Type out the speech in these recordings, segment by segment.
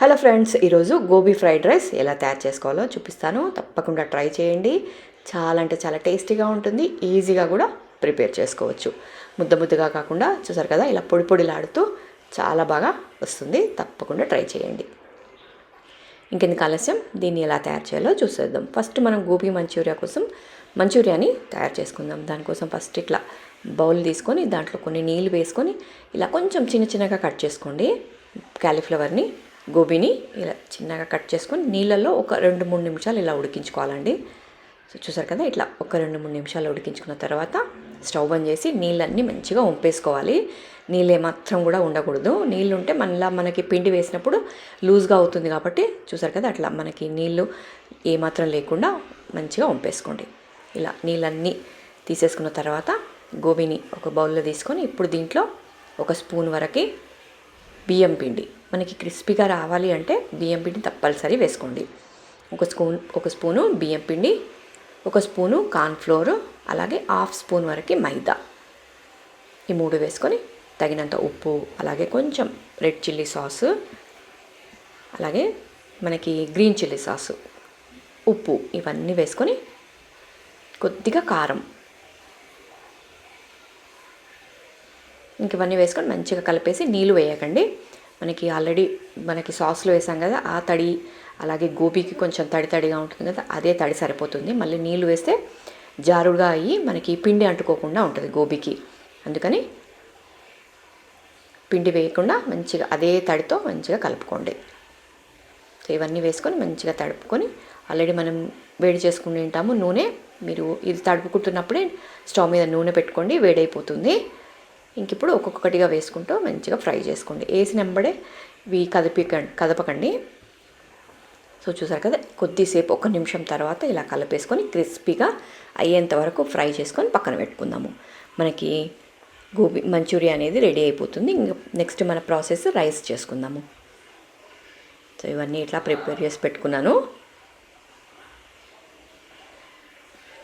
Hello friends, ఈరోజు gobi fried rice ఎలా తయారు చేసుకోవాలో చూపిస్తాను. తప్పకుండా ట్రై చేయండి. చాలా అంటే చాలా టేస్టీగా ఉంటుంది. ఈజీగా కూడా ప్రిపేర్ చేసుకోవచ్చు. ముద్దగా కాకుండా చూసారు కదా, ఇలా పొడి పొడిలాడుతూ చాలా బాగా వస్తుంది. తప్పకుండా ట్రై చేయండి. ఇంకెందుకు ఆలస్యం, దీన్ని ఎలా తయారు చేయాలో చూసేద్దాం. ఫస్ట్ మనం గోబీ మంచూరియా కోసం మంచూరియాని తయారు చేసుకుందాం. దానికోసం ఫస్ట్ ఇట్లా బౌల్ తీసుకొని దాంట్లో కొన్ని నీళ్ళు వేసుకొని ఇలా కొంచెం చిన్నగా కట్ చేసుకోండి. క్యాలీఫ్లవర్ని, గోబీని ఇలా చిన్నగా కట్ చేసుకొని నీళ్ళల్లో ఒక 2-3 నిమిషాలు ఇలా ఉడికించుకోవాలండి. సో చూసారు కదా, ఇట్లా ఒక 2-3 నిమిషాలు ఉడికించుకున్న తర్వాత స్టవ్ బంద్ చేసి నీళ్ళన్నీ మంచిగా వంపేసుకోవాలి. నీళ్ళు ఏమాత్రం కూడా ఉండకూడదు. నీళ్ళు ఉంటే మనకి పిండి వేసినప్పుడు లూజ్గా అవుతుంది కాబట్టి చూసారు కదా, అట్లా మనకి నీళ్ళు ఏమాత్రం లేకుండా మంచిగా వంపేసుకోండి. ఇలా నీళ్ళన్నీ తీసేసుకున్న తర్వాత గోబీని ఒక బౌల్లో తీసుకొని ఇప్పుడు దీంట్లో ఒక స్పూన్ వరకు బియ్యం పిండి, మనకి క్రిస్పీగా రావాలి అంటే బియ్యం పిండి తప్పనిసరి వేసుకోండి. ఒక స్పూను బియ్యం పిండి, ఒక స్పూను కార్న్ఫ్లోర్, అలాగే 1/2 స్పూన్ వరకు మైదా, ఈ 3 వేసుకొని తగినంత ఉప్పు, అలాగే కొంచెం రెడ్ చిల్లీ సాసు, అలాగే మనకి గ్రీన్ చిల్లీ సాసు, ఉప్పు, ఇవన్నీ వేసుకొని కొద్దిగా కారం, ఇంక ఇవన్నీ వేసుకొని మంచిగా కలిపేసి నీళ్ళు వేయకండి. మనకి సాస్లో వేసాం కదా, ఆ తడి, అలాగే గోబీకి కొంచెం తడిగా ఉంటుంది కదా, అదే తడి సరిపోతుంది. మళ్ళీ నీళ్ళు వేస్తే జారుడుగా అయ్యి మనకి పిండి అంటుకోకుండా ఉంటుంది గోబీకి. అందుకని పిండి వేయకుండా మంచిగా అదే తడితో మంచిగా కలుపుకోండి. సో ఇవన్నీ వేసుకొని మంచిగా తడుపుకొని, ఆల్రెడీ మనం వేడి చేసుకుని ఉంటాము నూనె. మీరు ఇది తడుపుకుంటున్నప్పుడే స్టవ్ మీద నూనె పెట్టుకోండి, వేడైపోతుంది. ఇంక ఇప్పుడు ఒక్కొక్కటిగా వేసుకుంటూ మంచిగా ఫ్రై చేసుకోండి. వేసినంబడే ఇవి కదపకండి. సో చూసారు కదా, కొద్దిసేపు 1 నిమిషం తర్వాత ఇలా కలిపేసుకొని క్రిస్పీగా అయ్యేంత వరకు ఫ్రై చేసుకొని పక్కన పెట్టుకుందాము. మనకి గోబీ మంచూరియా అనేది రెడీ అయిపోతుంది. ఇంకా నెక్స్ట్ మన ప్రాసెస్ రైస్ చేసుకుందాము. సో ఇవన్నీ ఇట్లా ప్రిపేర్ చేసి పెట్టుకున్నాను.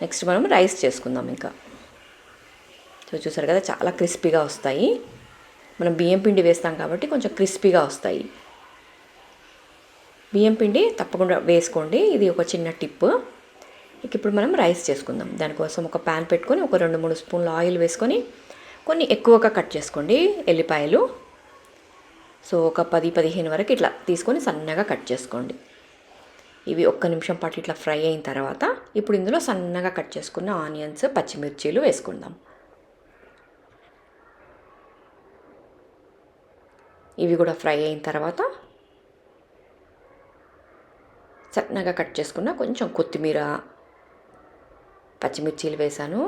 నెక్స్ట్ మనం రైస్ చేసుకుందాం. ఇంకా సో చూసారు కదా, చాలా క్రిస్పీగా వస్తాయి. మనం బియ్యం పిండి వేస్తాం కాబట్టి కొంచెం క్రిస్పీగా వస్తాయి. బియ్యం పిండి తప్పకుండా వేసుకోండి, ఇది ఒక చిన్న టిప్. ఇప్పుడు మనం రైస్ చేసుకుందాం. దానికోసం ఒక ప్యాన్ పెట్టుకొని ఒక 2-3 స్పూన్ల ఆయిల్ వేసుకొని కొన్ని ఎక్కువగా కట్ చేసుకోండి ఎల్లిపాయలు. సో ఒక 10-15 వరకు ఇట్లా తీసుకొని సన్నగా కట్ చేసుకోండి. ఇవి 1 నిమిషం పాటు ఇట్లా ఫ్రై అయిన తర్వాత ఇప్పుడు ఇందులో సన్నగా కట్ చేసుకున్న ఆనియన్స్, పచ్చిమిర్చీలు వేసుకుందాం. ఇవి కూడా ఫ్రై అయిన తర్వాత సన్నగా కట్ చేసుకున్న కొంచెం కొత్తిమీర, పచ్చిమిర్చీలు వేసాను.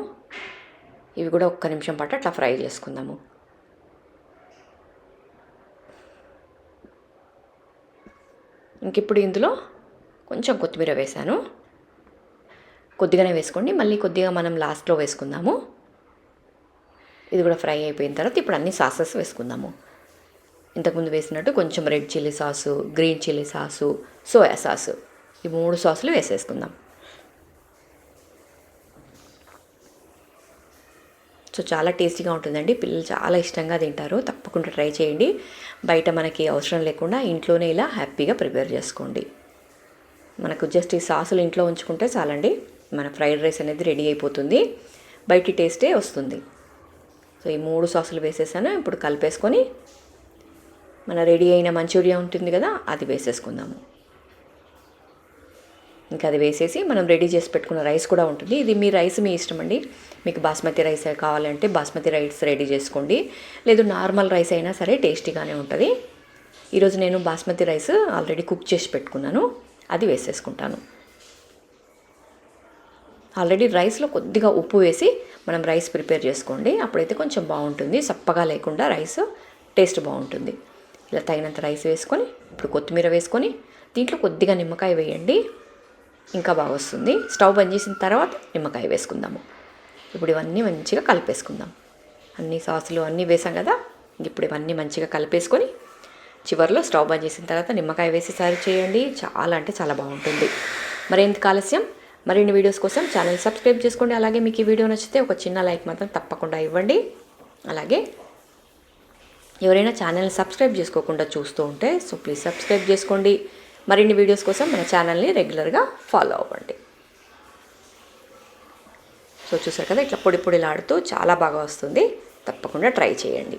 ఇవి కూడా 1 నిమిషం పాటు అట్లా ఫ్రై చేసుకుందాము. ఇంకిప్పుడు ఇందులో కొంచెం కొత్తిమీర వేసాను. కొద్దిగానే వేసుకోండి, మళ్ళీ కొద్దిగా మనం లాస్ట్లో వేసుకుందాము. ఇది కూడా ఫ్రై అయిపోయిన తర్వాత ఇప్పుడు అన్ని సాసెస్ వేసుకుందాము. ఇంతకుముందు వేసినట్టు కొంచెం red chilli sauce, green chilli sauce, soya sauce, ఈ 3 సాసులు వేసేసుకుందాం. సో చాలా టేస్టీగా ఉంటుందండి. పిల్లలు చాలా ఇష్టంగా తింటారు. తప్పకుండా ట్రై చేయండి. బయట మనకి అవసరం లేకుండా ఇంట్లోనే ఇలా హ్యాపీగా ప్రిపేర్ చేసుకోండి. మనకు జస్ట్ ఈ సాసులు ఇంట్లో ఉంచుకుంటే చాలండి, మన ఫ్రైడ్ రైస్ అనేది రెడీ అయిపోతుంది. బయటి టేస్టే వస్తుంది. సో ఈ 3 సాసులు వేసేసాను. ఇప్పుడు కలిపేసుకొని మన రెడీ అయిన మంచూరియా ఉంటుంది కదా, అది వేసేసుకుందాము. ఇంకా అది వేసేసి మనం రెడీ చేసి పెట్టుకున్న రైస్ కూడా ఉంటుంది. ఇది మీ రైస్ మీ ఇష్టం అండి. మీకు బాస్మతి రైస్ కావాలంటే బాస్మతి రైస్ రెడీ చేసుకోండి, లేదు నార్మల్ రైస్ అయినా సరే టేస్టీగానే ఉంటుంది. ఈరోజు నేను బాస్మతి రైస్ ఆల్రెడీ కుక్ చేసి పెట్టుకున్నాను, అది వేసేసుకుంటాను. ఆల్రెడీ రైస్లో కొద్దిగా ఉప్పు వేసి మనం రైస్ ప్రిపేర్ చేసుకోండి, అప్పుడైతే కొంచెం బాగుంటుంది. సప్పగా లేకుండా రైస్ టేస్ట్ బాగుంటుంది. ఇలా తగినంత రైస్ వేసుకొని ఇప్పుడు కొత్తిమీర వేసుకొని దీంట్లో కొద్దిగా నిమ్మకాయ వేయండి, ఇంకా బాగా వస్తుంది. స్టవ్ బంద్ చేసిన తర్వాత నిమ్మకాయ వేసుకుందాము. ఇప్పుడు ఇవన్నీ మంచిగా కలిపేసుకుందాం. అన్ని సాసులు అన్నీ వేసాం కదా, ఇప్పుడు ఇవన్నీ మంచిగా కలిపేసుకొని చివరిలో స్టవ్ బంద్ చేసిన తర్వాత నిమ్మకాయ వేసి సర్వ్ చేయండి. చాలా అంటే చాలా బాగుంటుంది. మరెందుకు ఆలస్యం, మరిన్ని వీడియోస్ కోసం ఛానల్ సబ్స్క్రైబ్ చేసుకోండి. అలాగే మీకు ఈ వీడియో నచ్చితే ఒక చిన్న లైక్ మాత్రం తప్పకుండా ఇవ్వండి. అలాగే ఎవరైనా ఛానల్ని సబ్స్క్రైబ్ చేసుకోకుండా చూస్తూ ఉంటే సో ప్లీజ్ సబ్స్క్రైబ్ చేసుకోండి. మరిన్ని వీడియోస్ కోసం మన ఛానల్ని రెగ్యులర్గా ఫాలో అవ్వండి. సో చూసారు కదా, ఇట్లా పొడి పొడిలాడుతూ చాలా బాగా వస్తుంది. తప్పకుండా ట్రై చేయండి.